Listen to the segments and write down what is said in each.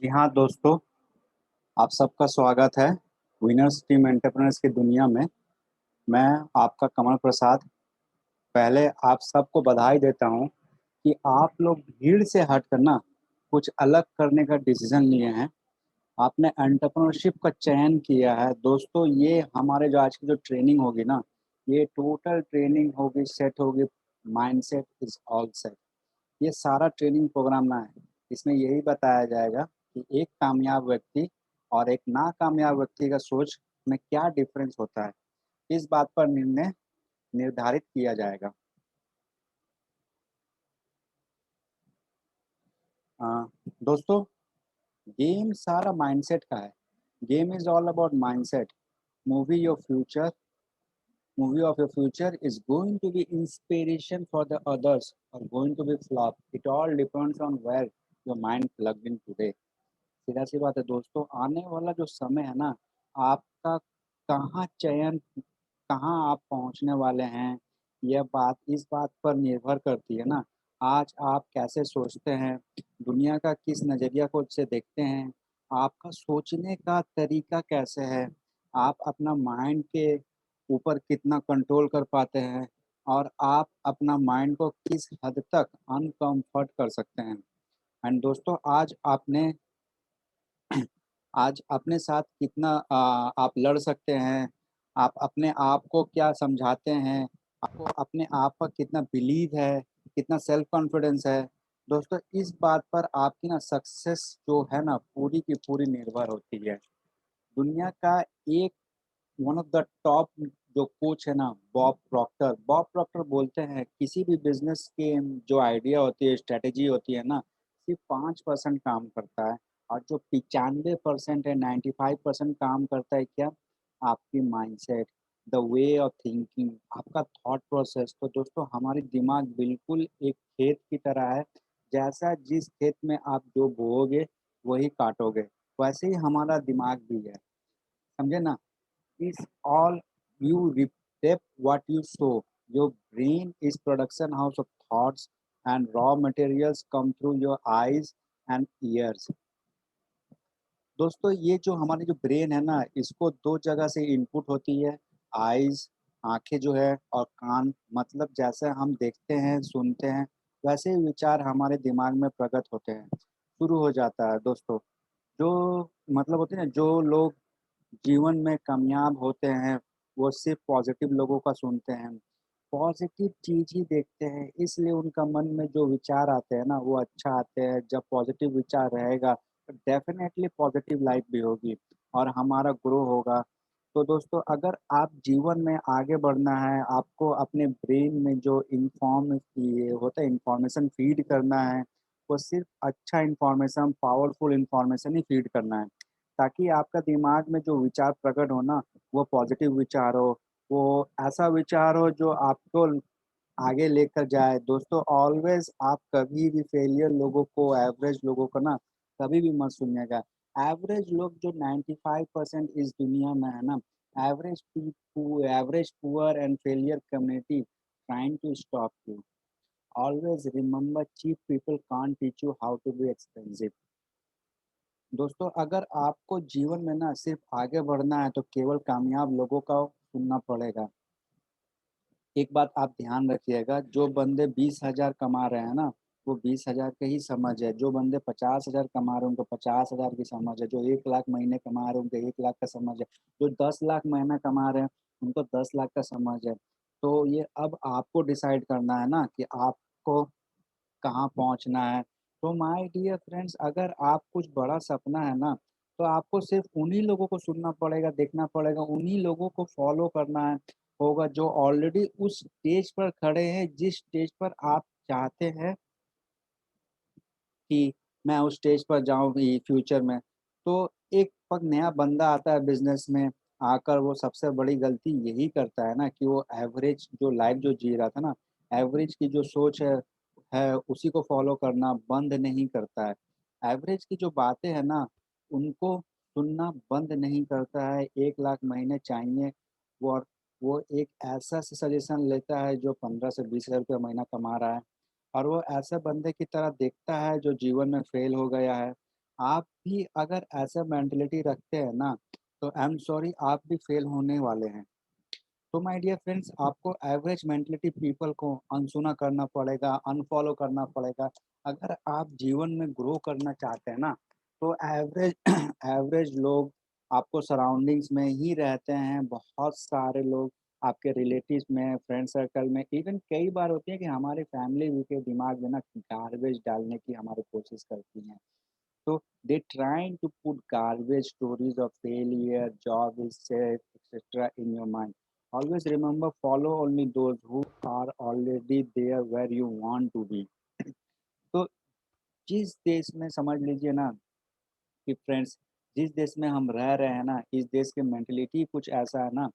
जी हाँ दोस्तों, आप सबका स्वागत है विनर्स टीम एंटरप्रेन्योर्स की दुनिया में। मैं आपका कमल प्रसाद। पहले आप सबको बधाई देता हूँ कि आप लोग भीड़ से हट कर ना कुछ अलग करने का डिसीजन लिए हैं। आपने एंटरप्रेन्योरशिप का चयन किया है दोस्तों। ये हमारे जो आज की जो ट्रेनिंग होगी ना, ये टोटल ट्रेनिंग होगी, सेट होगी। Mindset is all set. ये सारा ट्रेनिंग प्रोग्राम ना है, इसमें यही बताया जाएगा कि एक कामयाब व्यक्ति और एक नाकामयाब व्यक्ति का सोच में क्या डिफरेंस होता है। इस बात पर निर्णय निर्धारित किया जाएगा। अ, दोस्तों, गेम सारा माइंडसेट का है। Game is all about mindset. Movie your future movie of your future is going to be inspiration for the others or going to be flop. It all depends on where your mind plugged in today. सीधा सी बात है दोस्तों, आने वाला जो समय है ना, आपका कहाँ चयन, कहाँ आप पहुँचने वाले हैं, यह बात इस बात पर निर्भर करती है ना। आज आप कैसे सोचते हैं, दुनिया का किस नज़रिया को से देखते हैं, आपका सोचने का तरीका कैसे है, आप अपना माइंड के ऊपर कितना कंट्रोल कर पाते हैं और आप अपना माइंड को किस हद तक अनकम्फर्ट कर सकते हैं। एंड दोस्तों, आज अपने साथ कितना आप लड़ सकते हैं, आप अपने आप को क्या समझाते हैं, आपको अपने आप पर कितना बिलीव है, कितना सेल्फ कॉन्फिडेंस है। दोस्तों, इस बात पर आपकी ना सक्सेस जो है ना पूरी की पूरी निर्भर होती है। दुनिया का एक वन ऑफ द टॉप जो कोच है ना, बॉब प्रॉक्टर बोलते हैं किसी भी बिजनेस के जो आइडिया होती है, स्ट्रेटेजी होती है ना, सिर्फ 5% काम करता है और जो 95% है, 95% काम करता है क्या? आपकी mindset, the way of thinking, आपका थॉट प्रोसेस। तो दोस्तों, हमारी दिमाग बिल्कुल एक खेत की तरह है। जैसा जिस खेत में आप जो बोओगे वही काटोगे, वैसे ही हमारा दिमाग भी है। समझे ना? is all you reap what you sow. Your brain is production house of thoughts and raw materials come through your eyes and ears. दोस्तों, ये जो हमारी जो ब्रेन है ना, इसको दो जगह से इनपुट होती है। आईज, आंखें जो है, और कान, मतलब जैसे हम देखते हैं सुनते हैं वैसे ही विचार हमारे दिमाग में प्रकट होते हैं, शुरू हो जाता है दोस्तों। जो मतलब होते हैं ना, जो लोग जीवन में कामयाब होते हैं, वो सिर्फ पॉजिटिव लोगों का सुनते हैं, पॉजिटिव चीज़ ही देखते हैं, इसलिए उनका मन में जो विचार आते हैं ना, वो अच्छा आते हैं। जब पॉजिटिव विचार रहेगा, तो डेफ़िनेटली पॉजिटिव लाइफ़ भी होगी और हमारा ग्रो होगा। तो दोस्तों, अगर आप जीवन में आगे बढ़ना है, आपको अपने ब्रेन में जो ये होता है इन्फॉर्मेशन फ़ीड करना है, वो सिर्फ अच्छा इन्फॉर्मेशन, पावरफुल इन्फॉर्मेशन ही फ़ीड करना है। ताकि आपका दिमाग में जो विचार प्रकट हो ना, वो पॉजिटिव विचार हो, वो ऐसा विचार हो जो आपको आगे लेकर जाए। दोस्तों, ऑलवेज़ आप कभी भी फेलियर लोगों को, एवरेज लोगों को ना कभी भी मत सुनिएगा। एवरेज लोग जो 95% इस दुनिया में है ना, average poor and failure community trying to stop you. Always remember cheap people can't teach you how to be expensive. दोस्तों, अगर आपको जीवन में ना सिर्फ आगे बढ़ना है तो केवल कामयाब लोगों का सुनना पड़ेगा। एक बात आप ध्यान रखिएगा, जो बंदे 20,000 कमा रहे हैं ना, वो 20,000 की ही समझ है। जो बंदे 50,000 कमा रहे हैं, उनको 50,000 की समझ है। जो 1 लाख महीने कमा रहे हैं, उनको 1 लाख का समझ है। जो 10 लाख महीना कमा रहे हैं, उनको 10 लाख का समझ है। तो ये अब आपको डिसाइड करना है ना कि आपको कहाँ पहुँचना है। तो माय डियर फ्रेंड्स, अगर आप कुछ बड़ा सपना है ना, तो आपको सिर्फ़ उन्हीं लोगों को सुनना पड़ेगा, देखना पड़ेगा, उन्हीं लोगों को फ़ॉलो करना है होगा जो ऑलरेडी उस स्टेज पर खड़े हैं, जिस स्टेज पर आप चाहते हैं कि मैं उस स्टेज पर जाऊँ भी फ्यूचर में। तो एक पग नया बंदा आता है बिज़नेस में, आकर वो सबसे बड़ी गलती यही करता है ना कि वो एवरेज जो लाइफ़ जो जी रहा था ना, एवरेज की जो सोच है उसी को फ़ॉलो करना बंद नहीं करता है। एवरेज की जो बातें हैं ना, उनको सुनना बंद नहीं करता है। 1 लाख महीने चाहिए, वो और वो एक ऐसा सजेशन लेता है जो 15 से 20,000 रुपए महीना कमा रहा है। और वो ऐसे बंदे की तरह देखता है जो जीवन में फेल हो गया है। आप भी अगर ऐसा मेंटालिटी रखते हैं ना, तो आई एम सॉरी आप भी फेल होने वाले हैं। तो माय डियर फ्रेंड्स आपको एवरेज मेंटालिटी पीपल को अनसुना करना पड़ेगा, अनफॉलो करना पड़ेगा। अगर आप जीवन में ग्रो करना चाहते हैं ना, तो एवरेज एवरेज लोग आपको सराउंडिंग्स में ही रहते हैं। बहुत सारे लोग आपके रिलेटिव्स में, फ्रेंड सर्कल में, इवन कई बार होती है कि हमारी फैमिली भी के दिमाग में ना गार्बेज डालने की हमारी कोशिश करती हैं। So they trying to put garbage stories of failure, job is safe, etc. in your mind. Always remember, follow only those who are already there where you want to be. तो जिस देश में समझ लीजिए ना कि फ्रेंड्स जिस देश में हम रह रहे हैं ना, इस देश की मेंटलिटी कुछ ऐसा है ना,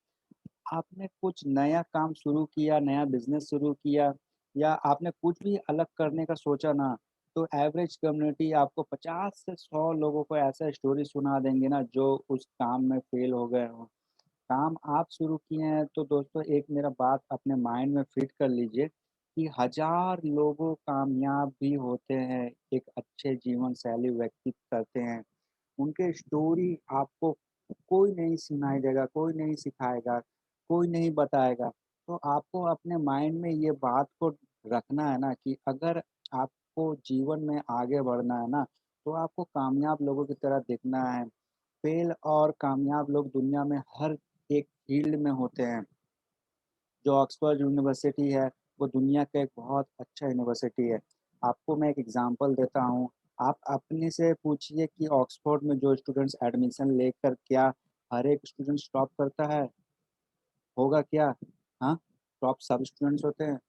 आपने कुछ नया काम शुरू किया, नया बिज़नेस शुरू किया या आपने कुछ भी अलग करने का सोचा ना, तो एवरेज कम्युनिटी आपको 50 से 100 लोगों को ऐसा स्टोरी सुना देंगे ना, जो उस काम में फेल हो गए हों। काम आप शुरू किए हैं, तो दोस्तों एक मेरा बात अपने माइंड में फिट कर लीजिए कि हज़ार लोगों कामयाब भी होते हैं, एक अच्छे जीवन शैली व्यतीत करते हैं। उनके स्टोरी आपको कोई नहीं सुनाई देगा, कोई नहीं सिखाएगा, कोई नहीं बताएगा। तो आपको अपने माइंड में ये बात को रखना है ना कि अगर आपको जीवन में आगे बढ़ना है ना, तो आपको कामयाब लोगों की तरह दिखना है। फेल और कामयाब लोग दुनिया में हर एक फील्ड में होते हैं। जो ऑक्सफोर्ड यूनिवर्सिटी है, वो दुनिया का एक बहुत अच्छा यूनिवर्सिटी है। आपको मैं एक एग्ज़ाम्पल देता हूँ, आप अपने से पूछिए कि ऑक्सफोर्ड में जो स्टूडेंट्स एडमिशन लेकर क्या हर एक स्टूडेंट्स टॉप करता है? होगा क्या? हाँ? टॉप सब स्टूडेंट्स होते हैं।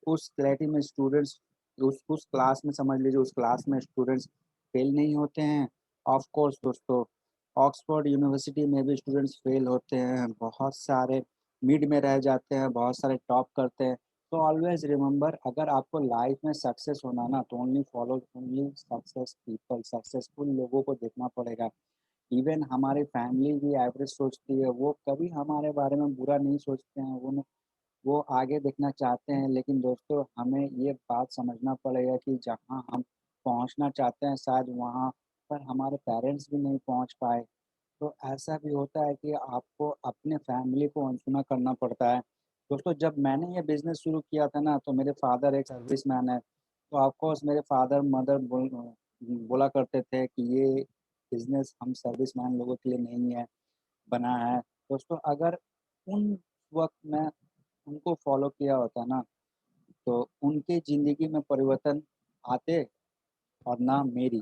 उस क्लैरिटी में स्टूडेंट्स उस क्लास में समझ लीजिए उस क्लास में स्टूडेंट्स फेल नहीं होते हैं। ऑफ कोर्स दोस्तों, ऑक्सफोर्ड यूनिवर्सिटी में भी स्टूडेंट्स फेल होते हैं, बहुत सारे मिड में रह जाते हैं, बहुत सारे टॉप करते हैं। तो ऑलवेज़ रिमेंबर अगर आपको लाइफ में सक्सेस होना ना तो ओनली सक्सेस पीपल, सक्सेसफुल लोगों को देखना पड़ेगा। इवन हमारी फैमिली भी एवरेज सोचती है, वो कभी हमारे बारे में बुरा नहीं सोचते हैं, वो आगे देखना चाहते हैं। लेकिन दोस्तों हमें ये बात समझना पड़ेगा कि जहाँ हम पहुँचना चाहते हैं शायद वहाँ पर हमारे पेरेंट्स भी नहीं पहुँच पाए। तो ऐसा भी होता है कि आपको अपने फैमिली को अनसुना करना पड़ता है। दोस्तों जब मैंने ये बिज़नेस शुरू किया था ना, तो मेरे फ़ादर एक सर्विसमैन है, तो ऑफ़ कोर्स मेरे फ़ादर मदर बोला करते थे कि ये बिज़नेस हम सर्विसमैन लोगों के लिए नहीं है, बना है। दोस्तों अगर उन वक़्त मैं उनको फ़ॉलो किया होता ना, तो उनके ज़िंदगी में परिवर्तन आते और ना मेरी।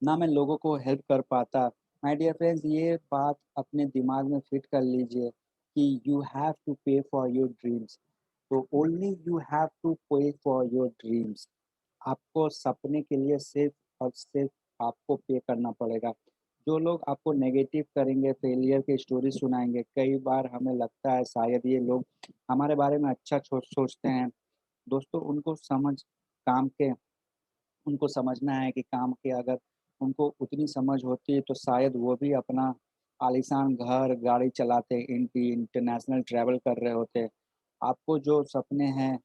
ना मैं लोगों को हेल्प कर पाता। माय डियर फ्रेंड्स ये बात अपने दिमाग में फिट कर लीजिए कि यू हैव टू पे फॉर योर ड्रीम्स। तो ओनली यू हैव टू पे फॉर योर ड्रीम्स। आपको सपने के लिए सिर्फ़ और सिर्फ़ आपको पे करना पड़ेगा। जो लोग आपको नेगेटिव करेंगे, फेलियर की स्टोरी सुनाएँगे, कई बार हमें लगता है शायद ये लोग हमारे बारे में अच्छा सोचते हैं। दोस्तों उनको काम के उनको समझना है कि काम के अगर उनको उतनी समझ होती तो शायद वो भी अपना आलीशान घर, गाड़ी चलाते, इंटरनेशनल ट्रैवल कर रहे होते। आपको जो सपने हैं,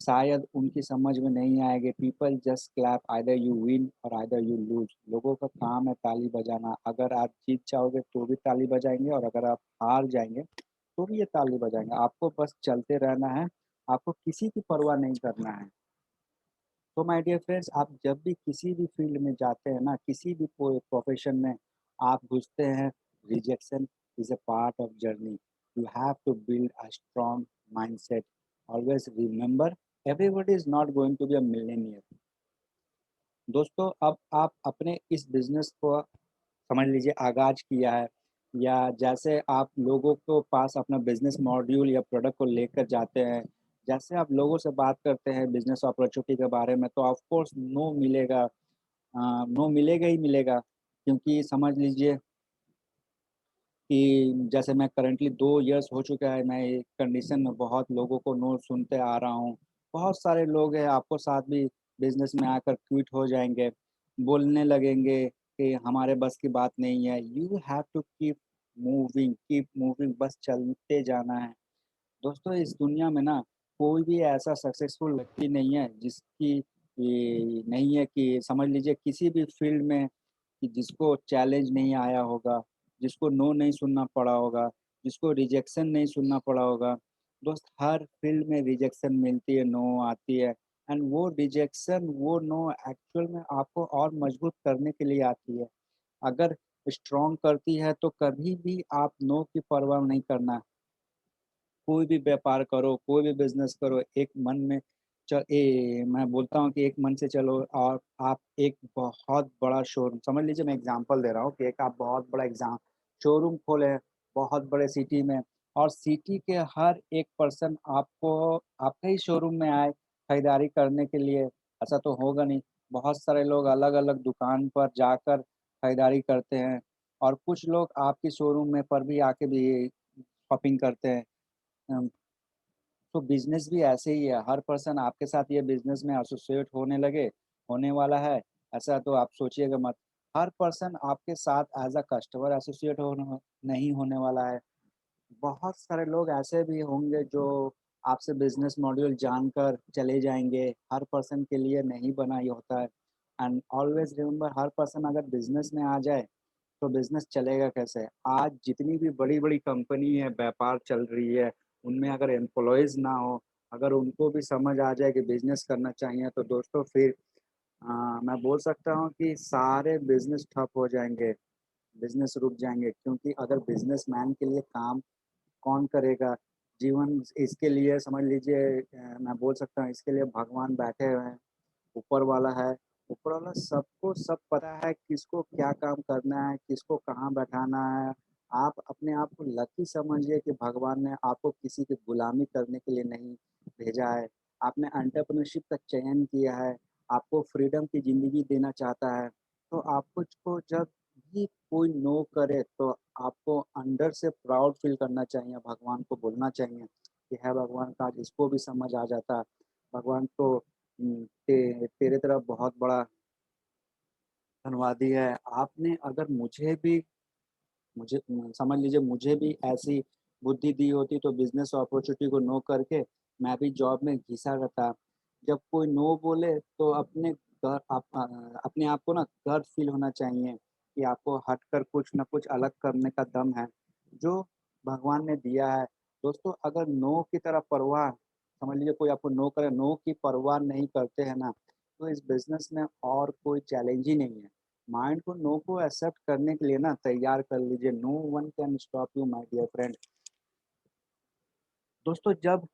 शायद उनकी समझ में नहीं आएँगे। People just clap either you win और आइदर यू लूज़। लोगों का काम है ताली बजाना। अगर आप जीत जाओगे तो भी ताली बजाएँगे और अगर आप हार जाएँगे, तो भी ये ताली बजाएँगे। आपको बस चलते रहना है, आपको किसी की परवाह नहीं करना है। तो माय डियर फ्रेंड्स आप जब भी किसी भी फील्ड में जाते हैं ना, किसी भी प्रोफेशन में आप घुसते हैं, rejection is a part of journey. You have to build a strong mindset. Always remember everybody is not going to be a millionaire. दोस्तों अब आप अपने इस बिज़नेस को समझ लीजिए आगाज़ किया है या जैसे आप लोगों को पास अपना बिज़नेस मॉड्यूल या प्रोडक्ट को लेकर जाते हैं, जैसे आप लोगों से बात करते हैं बिज़नेस अपॉर्चुनिटी के बारे में तो ऑफ़ कोर्स नो मिलेगा। नो मिलेगा ही मिलेगा क्योंकि समझ लीजिए कि जैसे मैं करंटली 2 इयर्स हो चुका है, मैं एक कंडीशन में बहुत लोगों को नो सुनते आ रहा हूँ। बहुत सारे लोग हैं आपको साथ भी बिज़नेस में आकर क्विट हो जाएँगे, बोलने लगेंगे कि हमारे बस की बात नहीं है। You have to keep moving बस चलते जाना है। दोस्तों इस दुनिया में ना कोई भी ऐसा सक्सेसफुल व्यक्ति नहीं है जिसकी ये नहीं है कि समझ लीजिए किसी भी फील्ड में कि जिसको चैलेंज नहीं आया होगा, जिसको नो नहीं सुनना पड़ा होगा, जिसको रिजेक्शन नहीं सुनना पड़ा होगा। दोस्त हर फील्ड में रिजेक्शन मिलती है, नो आती है एंड वो रिजेक्शन, वो नो एक्चुअल में आपको और मजबूत करने के लिए आती है। अगर स्ट्रॉन्ग करती है तो कभी भी आप नो की परवाह नहीं करना। कोई भी व्यापार करो, कोई भी बिज़नेस करो, एक मन में मैं बोलता हूँ कि एक मन से चलो और आप एक बहुत बड़ा शोरूम समझ लीजिए, मैं एग्ज़ाम्पल दे रहा हूँ कि एक आप बहुत बड़ा शोरूम खोले बहुत बड़े सिटी में और सिटी के हर एक पर्सन आपको आपके ही शोरूम में आए खरीदारी करने के लिए, ऐसा तो होगा नहीं। बहुत सारे लोग अलग-अलग दुकान पर जाकर खरीदारी करते हैं और कुछ लोग आपके शोरूम में पर भी आके भी शॉपिंग करते हैं। अम, तो बिज़नेस भी ऐसे ही है, हर पर्सन आपके साथ ये बिज़नेस में एसोसिएट होने वाला है, ऐसा तो आप सोचिएगा मत। हर पर्सन आपके साथ एज़ अ कस्टमर एसोसिएट नहीं होने वाला है। बहुत सारे लोग ऐसे भी होंगे जो आपसे बिज़नेस मॉड्यूल जानकर चले जाएँगे, हर पर्सन के लिए नहीं बना ये होता है। And always remember her person अगर बिज़नेस में आ जाए तो बिज़नेस चलेगा कैसे? आज जितनी भी बड़ी-बड़ी कंपनी है, व्यापार चल रही है, उनमें अगर एम्प्लॉइज़ ना हो, अगर उनको भी समझ आ जाए कि बिज़नेस करना चाहिए, तो दोस्तों फिर मैं बोल सकता हूँ कि सारे बिज़नेस ठप हो जाएँगे, बिज़नेस रुक जाएँगे क्योंकि अगर बिज़नेसमैन के लिए काम कौन करेगा? जीवन इसके लिए समझ लीजिए मैं बोल सकता हूँ इसके लिए भगवान बैठे हुए हैं। ऊपर वाला है, ऊपर वाला सबको सब पता है किसको क्या काम करना है, किसको कहाँ बैठाना है। आप अपने आप को लकी समझिए कि भगवान ने आपको किसी की गुलामी करने के लिए नहीं भेजा है। आपने एंटरप्रेन्योरशिप का चयन किया है, आपको फ्रीडम की ज़िंदगी देना चाहता है। तो आपको को जब भी कोई नो करे तो आपको अंदर से प्राउड फ़ील करना चाहिए, भगवान को बोलना चाहिए कि है भगवान काश इसको भी समझ आ जाता। भगवान तो तेरे तरफ बहुत बड़ा धन्यवादी है। आपने अगर समझ लीजिए मुझे भी ऐसी बुद्धि दी होती तो बिज़नेस अपॉर्च्युनिटी को नो करके मैं भी जॉब में घिसा रहता। जब कोई नो बोले तो अपने आप को ना गर्व फ़ील होना चाहिए कि आपको हटकर कुछ न कुछ अलग करने का दम है, जो भगवान ने दिया है। दोस्तों अगर नो की तरफ परवाह समझ लीजिए कोई आपको नो करे, नो की परवाह नहीं करते हैं ना, तो इस बिज़नेस में और कोई चैलेंज ही नहीं है। माइंड को नो को एक्सेप्ट करने के लिए ना तैयार कर लीजिए। No one can stop you my dear friend. दोस्तों जब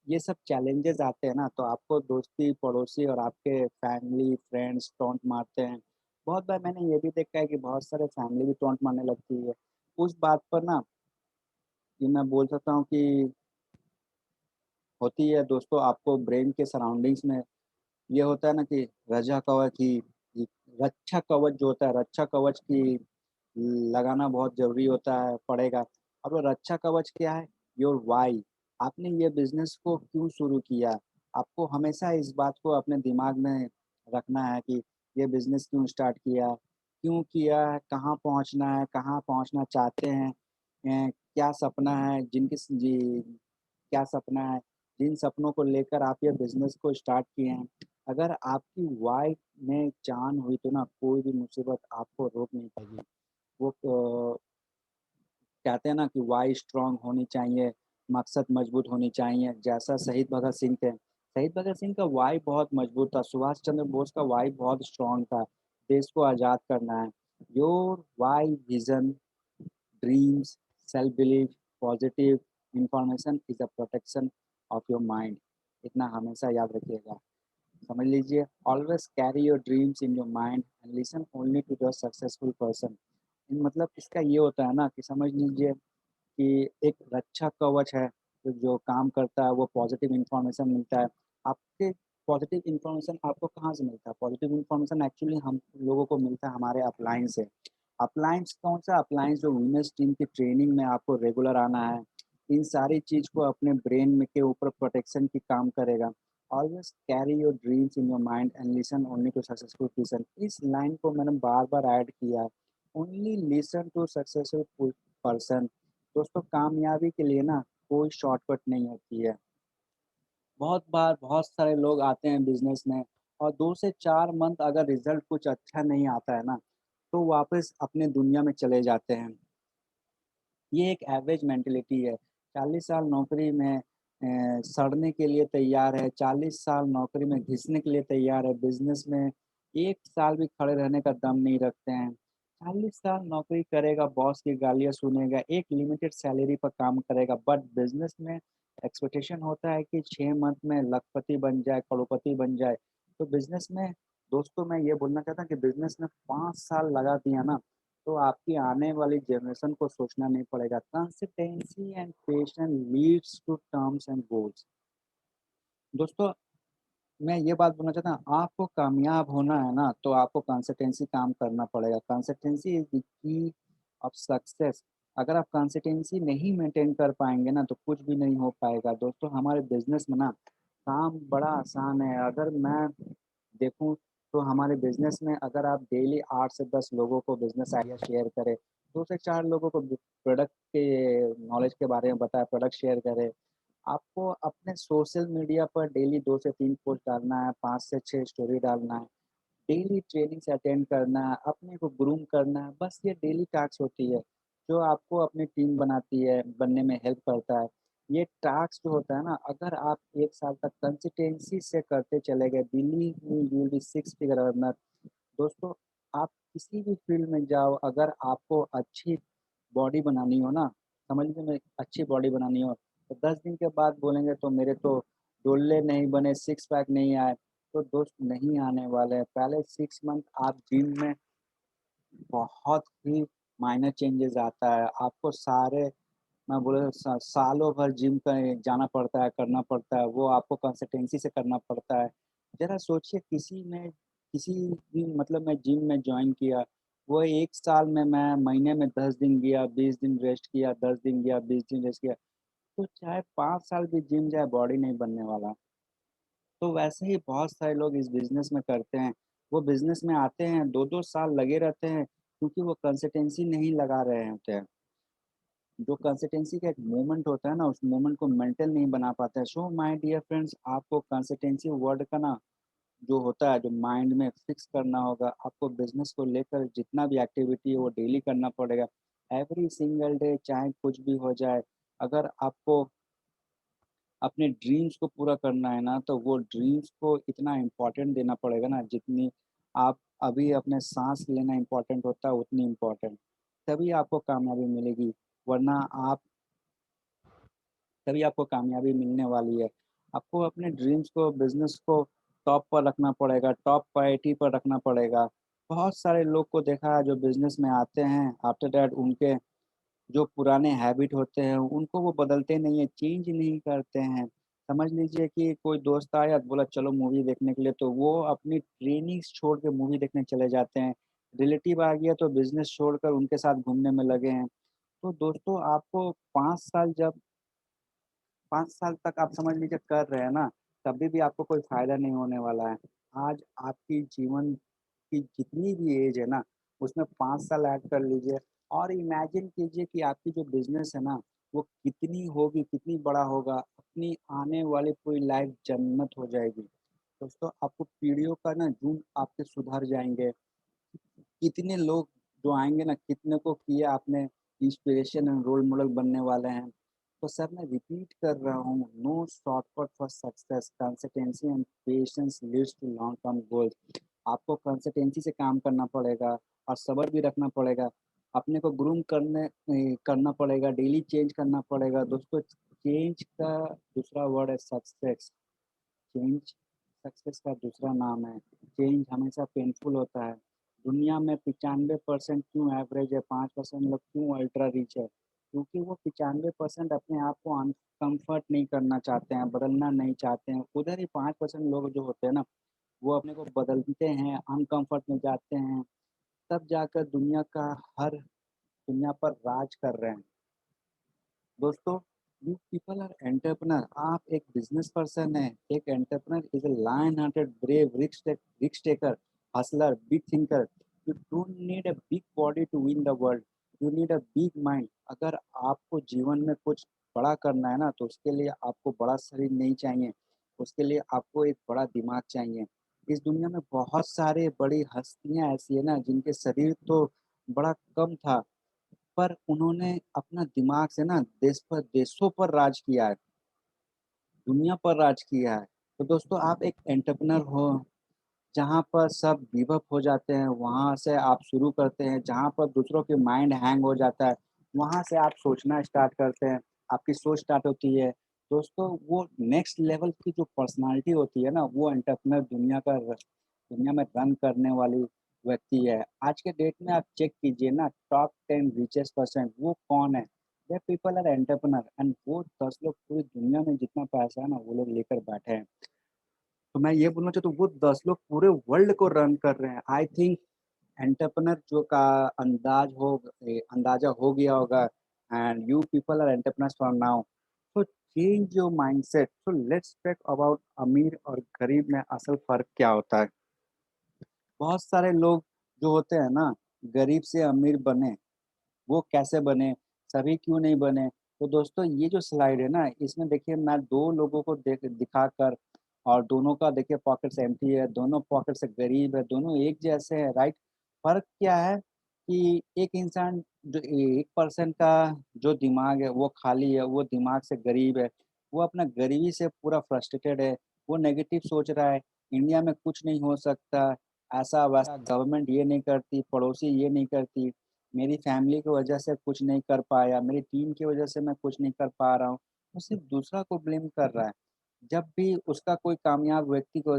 ये सब चैलेंजेस आते हैं ना तो आपको दोस्ती पड़ोसी और आपके फैमिली फ्रेंड्स टॉन्ट मारते हैं। बहुत बार मैंने ये भी देखा है कि बहुत सारे फैमिली भी टॉन्ट मारने लगती है। उस बात पर ना ये मैं बोल सकता हूँ कि होती है दोस्तों आपको ब्रेन के सराउंडिंग्स में ये होता है ना कि रजा कवच की रक्षा कवच जो होता है, रक्षा कवच की लगाना बहुत ज़रूरी होता है पड़ेगा। अब वो रक्षा कवच क्या है? Your why. आपने ये बिज़नेस को क्यों शुरू किया? आपको हमेशा इस बात को अपने दिमाग में रखना है कि ये बिज़नेस क्यों स्टार्ट किया? क्यों किया है? कहाँ पहुँचना है? कहाँ पहुँचना चाहते हैं? क्या सपना है? क्या सपना है? जिन सपनों को लेकर आप ये बिज़नेस को स्टार्ट किए हैं, अगर आपकी व्हाय में जान हुई तो ना कोई भी मुसीबत आपको रोक नहीं पाएगी। वो कहते हैं ना कि वाई स्ट्रांग होनी चाहिए, मकसद मजबूत होनी चाहिए, जैसा शहीद भगत सिंह थे। शहीद भगत सिंह का वाई बहुत मजबूत था, सुभाष चंद्र बोस का वाई बहुत स्ट्रांग था, देश को आज़ाद करना है। Your why vision, dreams, self belief, positive information is a protection of your mind. इतना हमेशा याद रखिएगा। समझ लीजिए always carry your dreams in your mind and listen only to the successful person. मतलब इसका ये होता है ना कि समझ लीजिए कि एक रक्षा कवच है, तो जो काम करता है वो पॉज़िटिव इन्फॉर्मेशन मिलता है। आपके पॉज़िटिव इन्फॉर्मेशन आपको कहाँ से मिलता है? पॉज़िटिव इन्फॉर्मेशन एक्चुअली हम लोगों को मिलता है हमारे अपलाइन से। अपलाइंस कौन-सा अपलाइंस जो वुमेन्स टीम की ट्रेनिंग में आपको रेगुलर आना है। इन सारी चीज़ को अपने ब्रेन में के ऊपर प्रोटेक्शन की काम करेगा। Always carry your dreams in your mind and listen only to successful person. इस लाइन को मैंने बार-बार ऐड किया है। Only listen to successful person. दोस्तों कामयाबी के लिए ना कोई शॉर्टकट नहीं होती है। बहुत बार बहुत सारे लोग आते हैं बिज़नेस में और 2 से 4 मंथ अगर रिज़ल्ट कुछ अच्छा नहीं आता है ना, तो वापस अपने दुनिया में चले जाते हैं। ये एक एवरेज मेंटालिटी है। 40 साल नौकरी में सड़ने के लिए तैयार है, 40 साल नौकरी में घिसने के लिए तैयार है, बिज़नेस में 1 साल भी खड़े रहने का दम नहीं रखते हैं। 40 साल नौकरी करेगा, बॉस की गालियाँ सुनेगा, एक लिमिटेड सैलरी पर काम करेगा, बट बिज़नेस में एक्सपेक्टेशन होता है कि 6 मंथ में लखपति बन जाए, करोड़पति बन जाए। तो बिज़नेस में दोस्तों मैं ये बोलना चाहता हूँ कि बिज़नेस में 5 साल लगा दिया ना, तो आपकी आने वाली जनरेशन को सोचना नहीं पड़ेगा। Consistency and patience leads to terms and goals. दोस्तों, मैं ये बात बोलना चाहता हूँ, आपको कामयाब होना है ना, तो आपको कंसिस्टेंसी काम करना पड़ेगा। Consistency is the key of success. अगर आप कंसिस्टेंसी नहीं मेंटेन कर पाएँगे ना, तो कुछ भी नहीं हो पाएगा। दोस्तों, हमारे बिज़नेस में ना काम बड़ा आसान है। अगर मैं देखूँ तो हमारे बिज़नेस में अगर आप डेली 8 से 10 लोगों को बिज़नेस आइडिया शेयर करें, 2 से 4 लोगों को प्रोडक्ट के नॉलेज के बारे में बताएँ, प्रोडक्ट शेयर करें। आपको अपने सोशल मीडिया पर डेली 2 से 3 पोस्ट डालना है, 5 से 6 स्टोरी डालना है, डेली ट्रेनिंग्स अटेंड करना है, अपने को ग्रूम करना है, बस ये डेली टास्क होती है, जो आपको अपनी टीम बनाती है, बनने में हेल्प करता है। ये टास्क जो होता है ना, अगर आप 1 साल तक कंसिस्टेंसी से करते चले गए, believe me you will be six figure earner. दोस्तों, आप किसी भी फील्ड में जाओ, अगर आपको अच्छी बॉडी बनानी हो ना, समझ लीजिए मैं अच्छी बॉडी बनानी हो, तो 10 दिन के बाद बोलेंगे तो मेरे तो डोले नहीं बने, सिक्स पैक नहीं आए, तो दोस्त नहीं आने वाले हैं। पहले 6 मंथ आप जिम में बहुत ही माइनर चेंजेज़ आता है। आपको सारे मैं बोला सालों भर जिम कहीं जाना पड़ता है, करना पड़ता है, वो आपको कंसिस्टेंसी से करना पड़ता है। ज़रा सोचिए किसी भी मतलब मैं जिम में जॉइन किया, वो 1 साल में मैं महीने में 10 दिन गया, 20 दिन रेस्ट किया, 10 दिन गया, 20 दिन रेस्ट किया, तो चाहे 5 साल भी जिम जाए बॉडी नहीं बनने वाला। तो वैसे ही बहुत सारे लोग इस बिज़नेस में करते हैं। वो बिज़नेस में आते हैं, 2-2 साल लगे रहते हैं क्योंकि वो कंसिस्टेंसी नहीं लगा रहे होते हैं। जो कंसिस्टेंसी का एक मोमेंट होता है ना, उस मोमेंट को मेंटल नहीं बना पाता है। सो माय डियर फ्रेंड्स, आपको कंसिस्टेंसी वर्ड का ना जो होता है, जो माइंड में फिक्स करना होगा। आपको बिज़नेस को लेकर जितना भी एक्टिविटी है, वो डेली करना पड़ेगा। एवरी सिंगल डे चाहे कुछ भी हो जाए, अगर आपको अपने ड्रीम्स को पूरा करना है ना, तो वो ड्रीम्स को इतना इम्पोर्टेंट देना पड़ेगा ना, जितनी आप अभी अपने साँस लेना इम्पोर्टेंट होता है, उतनी इम्पोर्टेंट। तभी आपको कामयाबी मिलेगी, वरना आप तभी आपको कामयाबी मिलने वाली है। आपको अपने ड्रीम्स को, बिज़नेस को टॉप पर रखना पड़ेगा, टॉप प्रायोरिटी पर रखना पड़ेगा। बहुत सारे लोग को देखा है जो बिज़नेस में आते हैं, आफ्टर दैट उनके जो पुराने हैबिट होते हैं, उनको वो बदलते नहीं हैं, चेंज नहीं करते हैं। समझ लीजिए कि कोई दोस्त आया, बोला चलो मूवी देखने के लिए, तो वो अपनी ट्रेनिंग्स छोड़ के मूवी देखने चले जाते हैं। रिलेटिव आ गया तो बिज़नेस छोड़कर उनके साथ घूमने में लगे हैं। तो दोस्तों, आपको 5 साल जब 5 साल तक आप समझ लीजिए कर रहे हैं ना, कभी भी आपको कोई फ़ायदा नहीं होने वाला है। आज आपकी जीवन की जितनी भी एज है ना, उसमें 5 साल ऐड कर लीजिए और इमेजिन कीजिए कि आपकी जो बिज़नेस है ना, वो कितनी होगी, कितनी बड़ा होगा, अपनी आने वाली पूरी लाइफ़ जन्नत हो जाएगी। दोस्तों, आपको पीढ़ियों का ना जुग आपके सुधर जाएँगे। कितने लोग जो आएँगे ना, कितने को किया आपने इंस्पिरेशन एंड रोल मॉडल बनने वाले हैं। तो सर मैं रिपीट कर रहा हूँ, no shortcut for success, consistency and patience leads to long term goals. आपको कंसिस्टेंसी से काम करना पड़ेगा और सब्र भी रखना पड़ेगा। अपने को ग्रूम करना पड़ेगा, डेली चेंज करना पड़ेगा। दोस्तों, चेंज का दूसरा वर्ड है सक्सेस। चेंज सक्सेस का दूसरा नाम है। चेंज हमेशा पेनफुल होता है। दुनिया में 95% क्यों एवरेज है, 5% लोग क्यों अल्ट्रा रिच है? क्योंकि वो 95% अपने आप को अनकम्फर्ट नहीं करना चाहते हैं, बदलना नहीं चाहते हैं। उधर ही 5% लोग जो होते हैं ना, वो अपने को बदलते हैं, अनकम्फर्ट में जाते हैं, तब जाकर दुनिया पर राज कर रहे हैं। दोस्तों, यू पीपल आर एंटरप्रेन्योर। आप एक बिज़नेस पर्सन हैं। एक entrepreneur is a lion hearted, brave, risk taker, hustler, big thinker. You don't need a big body to win the world, you need a big mind. अगर आपको जीवन में कुछ बड़ा करना है ना, तो उसके लिए आपको बड़ा शरीर नहीं चाहिए, उसके लिए आपको एक बड़ा दिमाग चाहिए। इस दुनिया में बहुत सारे बड़ी हस्तियाँ ऐसी है ना जिनके शरीर तो बड़ा कम था, पर उन्होंने अपना दिमाग से ना देशों पर राज किया है, दुनिया पर राज किया है। तो दोस्तों आप एक एंटरप्रेन्योर हो, जहाँ पर सब गिव अप हो जाते हैं, वहाँ से आप शुरू करते हैं, जहाँ पर दूसरों के माइंड हैंग हो जाता है, वहाँ से आप सोचना स्टार्ट करते हैं, आपकी सोच स्टार्ट होती है। दोस्तों वो नेक्स्ट लेवल की जो पर्सनैलिटी होती है ना, वो एंटरप्रेन्योर दुनिया में रन करने वाली व्यक्ति है। आज के डेट में आप चेक कीजिए ना टॉप 10 रिचेस्ट पर्सन वो कौन है? वे पीपल आर एंटरप्रेन्योर एंड वो 10 लोग पूरी दुनिया में जितना पैसा है ना, वो लोग लेकर बैठे हैं। तो मैं ये बोलना चाहता हूँ वो 10 लोग पूरे वर्ल्ड को रन कर रहे हैं। आई थिंक एंटरप्रेन्योर जो का अंदाज़ा हो गया होगा and you people are entrepreneurs for now. So change your mindset. So let's talk about अमीर और गरीब में असल फ़र्क क्या होता है? बहुत सारे लोग जो होते हैं ना, गरीब से अमीर बने, वो कैसे बने? सभी क्यों नहीं बने? तो दोस्तों ये जो स्लाइड है ना, इसमें देखिए मैं 2 लोगों को दिखाकर और दोनों का देखिए पॉकेट्स एम्प्टी है, दोनों पॉकेट से गरीब है, दोनों एक जैसे हैं, राइट? फ़र्क क्या है कि एक इंसान जो 1% का जो दिमाग है वो खाली है, वो दिमाग से गरीब है, वो अपना गरीबी से पूरा फ्रस्ट्रेटेड है, वो नेगेटिव सोच रहा है, इंडिया में कुछ नहीं हो सकता, ऐसा-वैसा गवर्नमेंट ये नहीं करती, पड़ोसी ये नहीं करती। मेरी फैमिली की वजह से कुछ नहीं कर पाया, मेरी टीम की वजह से मैं कुछ नहीं कर पा रहा हूँ। वो सिर्फ़ दूसरा को ब्लेम कर रहा है। जब भी उसका कोई कामयाब व्यक्ति को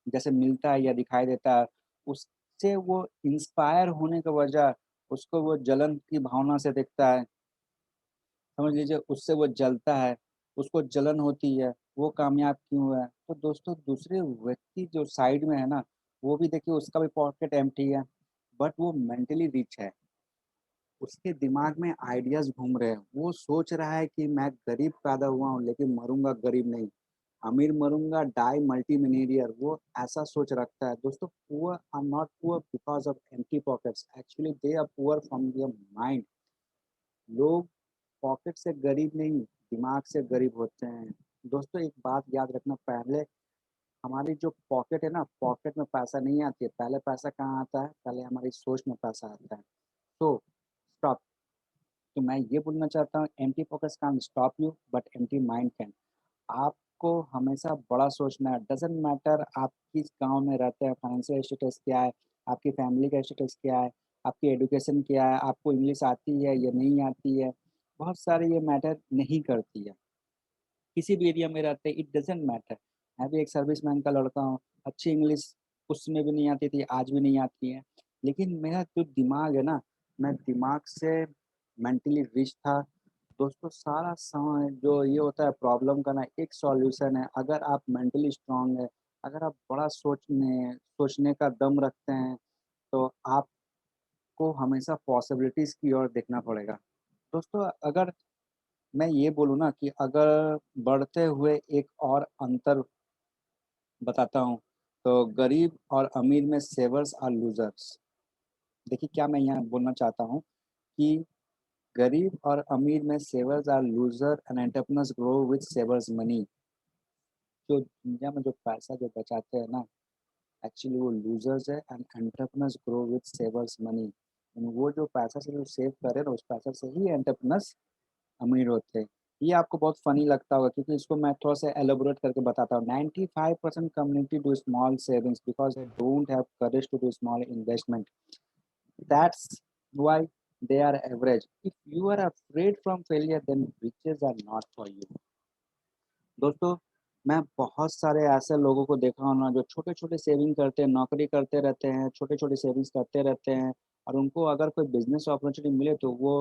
जैसे मिलता है या दिखाई देता है, उससे वो इंस्पायर होने की वजह उसको वो जलन की भावना से देखता है। समझ लीजिए उससे वो जलता है, उसको जलन होती है, वो कामयाब क्यों हुआ है? तो दोस्तों दूसरे व्यक्ति जो साइड में है ना, वो भी देखिए उसका भी पॉकेट एम्प्टी है, बट वो मेंटली रिच है। उसके दिमाग में आइडियाज़ घूम रहे हैं। वो सोच रहा है कि मैं गरीब पैदा हुआ हूँ लेकिन मरूँगा गरीब नहीं। अमीर मरूँगा डाई मल्टीमिलियनेयर वो ऐसा सोच रखता है। दोस्तों poor are not poor because of empty pockets actually they are poor from their mind. लोग पॉकेट से गरीब नहीं, दिमाग से गरीब होते हैं। दोस्तों एक बात याद रखना पहले हमारी जो पॉकेट है ना, पॉकेट में पैसा नहीं आती है, पहले पैसा कहाँ आता है? पहले हमारी सोच में पैसा आता है। तो स्टॉप तो मैं ये बोलना चाहता हूँ empty pockets can't stop you but empty mind can. आपको हमेशा बड़ा सोचना है, डज़न्ट मैटर आप किस गाँव में रहते हैं, फाइनेंशियल स्टेटस क्या है, आपकी फैमिली का स्टेटस क्या है, आपकी एजुकेशन क्या है, आपको इंग्लिश आती है या नहीं आती है, बहुत सारे ये मैटर नहीं करती है। किसी भी एरिया में रहते हैं, इट डज़न्ट मैटर। मैं भी एक सर्विसमैन का लड़का हूँ, अच्छी इंग्लिश उस समय भी नहीं आती थी, आज भी नहीं आती है। लेकिन मेरा जो दिमाग है ना, मैं दिमाग से मेंटली रिच था। दोस्तों सारा समय जो ये होता है प्रॉब्लम का ना एक सॉल्यूशन है। अगर आप मेंटली स्ट्रॉन्ग है, अगर आप बड़ा सोचने का दम रखते हैं, तो आपको हमेशा पॉसिबिलिटीज़ की ओर देखना पड़ेगा। दोस्तों अगर मैं ये बोलूँ ना कि अगर बढ़ते हुए एक और अंतर बताता हूँ, तो गरीब और अमीर में सेवर्स और लूज़र्स। देखिए क्या मैं यहाँ बोलना चाहता हूँ कि गरीब और अमीर में savers are loser and entrepreneurs grow with savers money. जो दुनिया में जो पैसा जो बचाते हैं ना, एक्चुअली वो लूज़र्स है and entrepreneurs grow with savers money. वो जो पैसा से जो सेव करे ना, उस पैसा से ही एंटरप्रेन्योर्स अमीर होते हैं। ये आपको बहुत फ़नी लगता होगा क्योंकि इसको मैं थोड़ा-सा एलैबोरेट करके बताता हूँ। 95% community do small savings because they don't have courage to do small investment. That's why they are average. If you are afraid from failure, then riches are not for you. दोस्तों, मैं बहुत सारे ऐसे लोगों को देखा हूँ ना जो छोटे-छोटे सेविंग करते हैं, नौकरी करते रहते हैं, छोटे-छोटे सेविंग्स करते रहते हैं और उनको अगर कोई बिज़नेस अपॉर्च्युनिटी मिले तो वो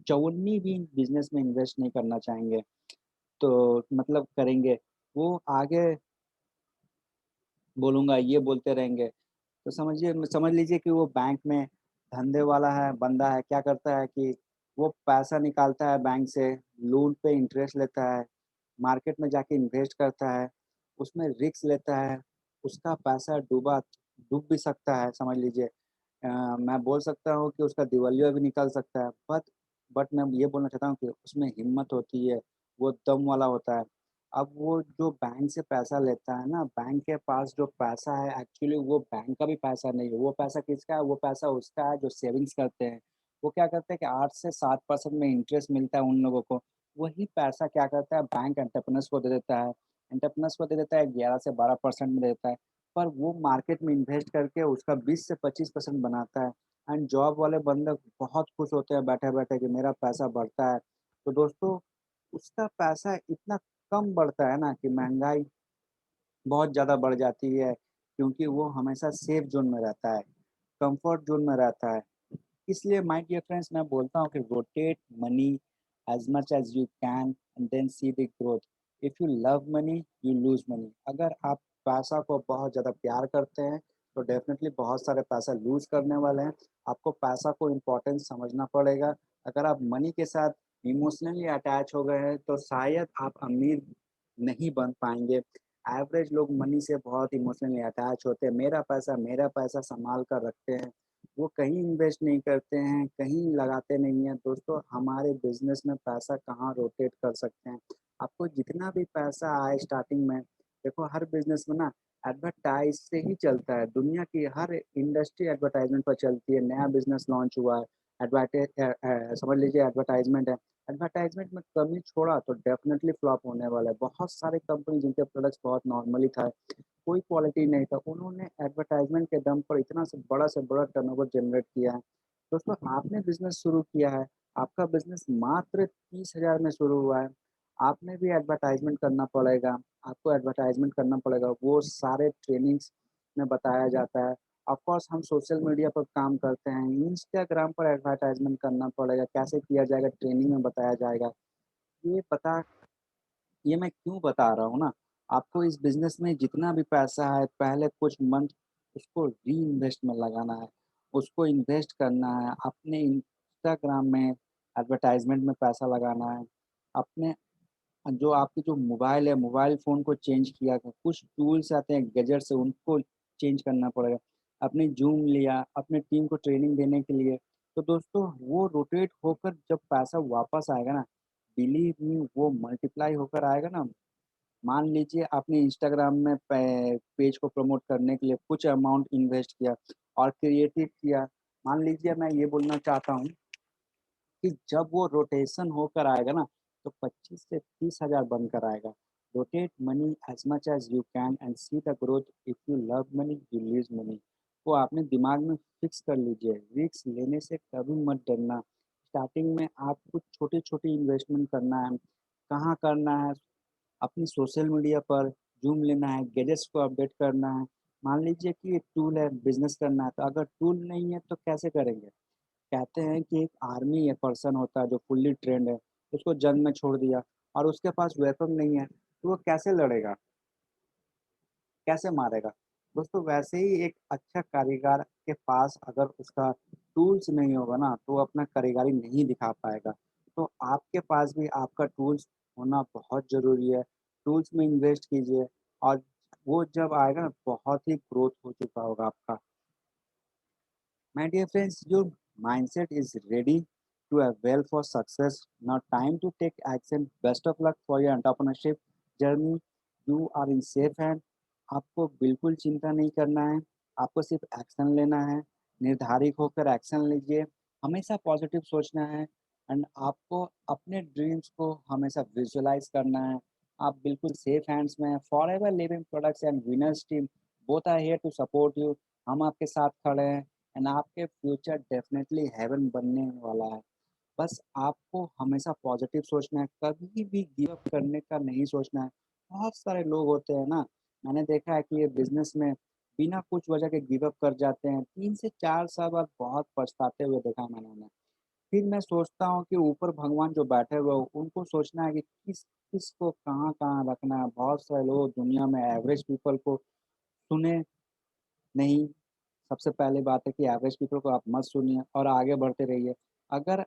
चौवन्नी भी बिज़नेस में इन्वेस्ट नहीं करना चाहेंगे। तो मतलब करेंगे, वो आगे बोलूँगा ये बोलते रहेंगे। तो समझ लीजिए कि वो बैंक में धंधे वाला है, बंदा है, क्या करता है कि वो पैसा निकालता है बैंक से, लोन पे इंटरेस्ट लेता है, मार्केट में जाके इन्वेस्ट करता है, उसमें रिस्क लेता है, उसका पैसा डूब भी सकता है समझ लीजिए। मैं बोल सकता हूँ कि उसका दिवालिया भी निकल सकता है, बट मैं ये बोलना चाहता हूँ कि उसमें हिम्मत होती है, वो दम वाला होता है। अब वो जो बैंक से पैसा लेता है ना, बैंक के पास जो पैसा है एक्चुअली वो बैंक का भी पैसा नहीं है, वो पैसा किसका है? वो पैसा उसका है जो सेविंग्स करते हैं। वो क्या करते हैं कि 8 से 7% में इंटरेस्ट मिलता है उन लोगों को, वही पैसा क्या करता है बैंक एंटरप्रेन्योर्स को दे देता है। एंटरप्रेन्योर्स को दे देता है 11 से 12% में देता है, पर वो मार्केट में इन्वेस्ट करके उसका 20 से 25% बनाता है एंड जॉब वाले बंदे बहुत खुश होते हैं बैठे-बैठे कि मेरा पैसा बढ़ता है। तो दोस्तों, उसका पैसा इतना कम बढ़ता है ना कि महँगाई बहुत ज़्यादा बढ़ जाती है, क्योंकि वो हमेशा सेफ ज़ोन में रहता है, कम्फर्ट ज़ोन में रहता है। इसलिए माय डियर फ्रेंड्स मैं बोलता हूँ कि rotate money as much as you can and then see the growth. If you love money, you lose money. अगर आप पैसा को बहुत ज़्यादा प्यार करते हैं, तो डेफ़िनेटली बहुत सारे पैसा लूज़ करने वाले हैं। आपको पैसा को इम्पोर्टेंस समझना पड़ेगा। अगर आप मनी के साथ इमोशनली अटैच हो गए हैं, तो शायद आप अमीर नहीं बन पाएँगे। एवरेज लोग मनी से बहुत इमोशनली अटैच होते हैं। मेरा पैसा सँभाल कर रखते हैं। वो कहीं इन्वेस्ट नहीं करते हैं, कहीं लगाते नहीं हैं। दोस्तों, हमारे बिज़नेस में पैसा कहाँ रोटेट कर सकते हैं। आपको जितना भी पैसा आए स्टार्टिंग में, देखो हर बिज़नेस में ना एडवर्टाइज़ से ही चलता है। दुनिया की हर इंडस्ट्री एडवर्टाइज़मेंट पर चलती है। नया बिज़नेस लॉन्च हुआ है, समझ लीजिए एडवर्टाइज़मेंट है। एडवर्टाइज़मेंट में कमी छोड़ा तो डेफ़िनिटली फ्लॉप होने वाला है। बहुत सारे कंपनी जिनके प्रोडक्ट्स बहुत नॉर्मली था, कोई क्वालिटी नहीं था, उन्होंने एडवर्टाइज़मेंट के दम पर इतना से बड़ा टर्नओवर जनरेट किया है। दोस्तों, आपने बिज़नेस शुरू किया है, आपका बिज़नेस मात्र 30,000 में शुरू हुआ है, आपने भी एडवर्टाइज़मेंट करना पड़ेगा, आपको एडवर्टाइज़मेंट करना पड़ेगा, वो सारे ट्रेनिंग्स में बताया जाता है। ऑफ़ कोर्स हम सोशल मीडिया पर काम करते हैं, इंस्टाग्राम पर एडवर्टाइज़मेंट करना पड़ेगा, कैसे किया जाएगा ट्रेनिंग में बताया जाएगा। ये पता ये मैं क्यों बता रहा हूँ ना, आपको इस बिज़नेस में जितना भी पैसा है, पहले कुछ मंथ उसको री-इन्वेस्ट में लगाना है, उसको इन्वेस्ट करना है, अपने इंस्टाग्राम में एडवर्टाइज़मेंट में पैसा लगाना है, अपने जो आपकी जो मोबाइल है, मोबाइल फ़ोन को चेंज किया कर कुछ टूल्स आते हैं, गैजेट्स हैं, उनको चेंज करना पड़ेगा। आपने ज़ूम लिया, अपने टीम को ट्रेनिंग देने के लिए, तो दोस्तों वो रोटेट होकर जब पैसा वापस आएगा ना, बिलीव मी वो मल्टीप्लाई होकर आएगा ना। मान लीजिए आपने इंस्टाग्राम में पेज को प्रमोट करने के लिए कुछ अमाउंट इन्वेस्ट किया और क्रिएटिव किया। मान लीजिए मैं ये बोलना चाहता हूँ कि जब वो रोटेशन होकर आएगा ना, तो 25 से 30,000 बनकर आएगा। Rotate money as much as you can and C the growth. If you love money, you lose money. वो आपने दिमाग में फिक्स कर लीजिए, रिस्क लेने से कभी मत डरना। स्टार्टिंग में आपको छोटी-छोटी इन्वेस्टमेंट करना है। कहाँ करना है? अपनी सोशल मीडिया पर ज़ूम लेना है, गैजेट्स को अपडेट करना है। मान लीजिए कि एक टूल है, बिज़नेस करना है, तो अगर टूल नहीं है तो कैसे करेंगे? कहते हैं कि एक आर्मी एक पर्सन होता है जो फुल्ली ट्रेन्ड है, उसको जंग में छोड़ दिया और उसके पास वेपन नहीं है, तो वो कैसे लड़ेगा? कैसे मारेगा? दोस्तों, वैसे ही एक अच्छा कारीगर के पास अगर उसका टूल्स नहीं होगा ना, तो वो अपना कारीगरी नहीं दिखा पाएगा। तो आपके पास भी आपका टूल्स होना बहुत ज़रूरी है। टूल्स में इन्वेस्ट कीजिए और वो जब आएगा ना, बहुत ही ग्रोथ हो चुका होगा आपका। My dear friends, your mindset is ready to avail for success. Now, time to take action. Best of luck for your entrepreneurship journey. You are in safe hand. आपको बिल्कुल चिंता नहीं करना है, आपको सिर्फ एक्शन लेना है, निर्धारित होकर एक्शन लीजिए, हमेशा पॉजिटिव सोचना है एंड आपको अपने ड्रीम्स को हमेशा विजुअलाइज करना है। आप बिल्कुल सेफ हैंड्स में हैं। Forever Living Products and winners team both are here to support you. हम आपके साथ खड़े हैं एंड आपके फ्यूचर डेफिनेटली हेवन बनने वाला है। बस आपको हमेशा पॉजिटिव सोचना है, कभी भी गिव अप करने का नहीं सोचना है। बहुत सारे लोग होते हैं ना, मैंने देखा है कि ये बिज़नेस में बिना कुछ वजह के गिव अप कर जाते हैं। 3 से 4 साल बाद बहुत पछताते हुए देखा है मैंने उन्हें। फिर मैं सोचता हूँ कि ऊपर भगवान जो बैठे हुए हो, उनको सोचना है कि किसको कहाँ-कहाँ रखना है। बहुत सारे लोग दुनिया में एवरेज पीपल को सुने नहीं। सबसे पहली बात है कि एवरेज पीपल को आप मत सुनिए और आगे बढ़ते रहिए। अगर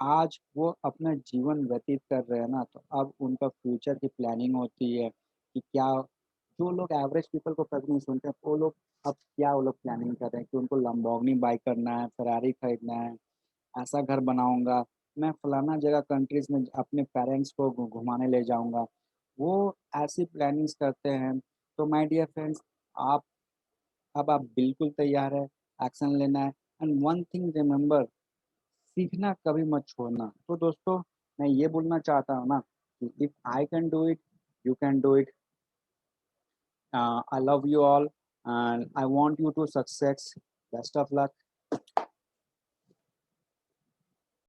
आज वो अपना जीवन व्यतीत कर रहे हैं ना, तो अब उनका फ्यूचर की प्लानिंग होती है कि क्या जो लोग एवरेज पीपल को कभी नहीं सुनते, वो लोग अब क्या वो लोग प्लानिंग कर रहे हैं कि उनको लैम्बोर्गिनी बाइक करना है, फेरारी खरीदना है, ऐसा घर बनाऊँगा, मैं फलाना जगह कंट्रीज़ में अपने पेरेंट्स को घुमाने ले जाऊँगा। वो ऐसी प्लानिंग्स करते हैं। तो माय डियर फ्रेंड्स, आप अब आप बिल्कुल तैयार है, एक्शन लेना है एंड वन थिंग रिमेंबर, सीखना कभी मत छोड़ना। तो दोस्तों, मैं ये बोलना चाहता हूँ ना कि if I can do it, you can do it. I love you all and I want you to success. Best of luck.